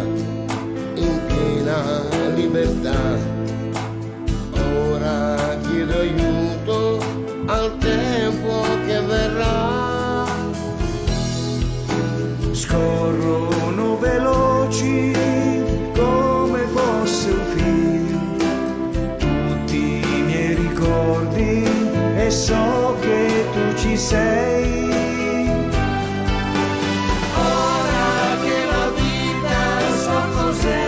via in piena libertà. Ora chiedo aiuto al tempo che verrà. Scorrono veloci come fosse un film tutti i miei ricordi e so che tu ci sei. Ora che la vita so cos'è,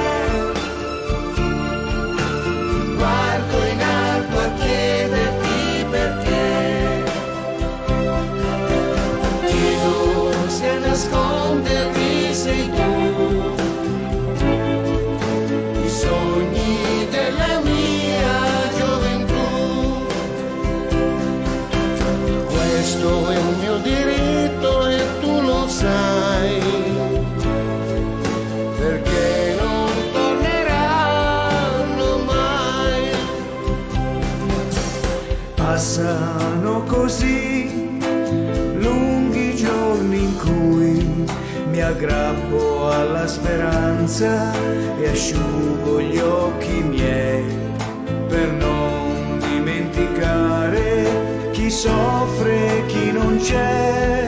guardo in alto a chiederti perché. Chiedo se a nascondermi sei tu, i sogni della mia gioventù. Questo è un mio diritto e tu lo sai, perché non torneranno mai. Passano così lunghi giorni in cui mi aggrappo alla speranza e asciugo gli occhi miei per non dimenticare chi soffre e chi non c'è.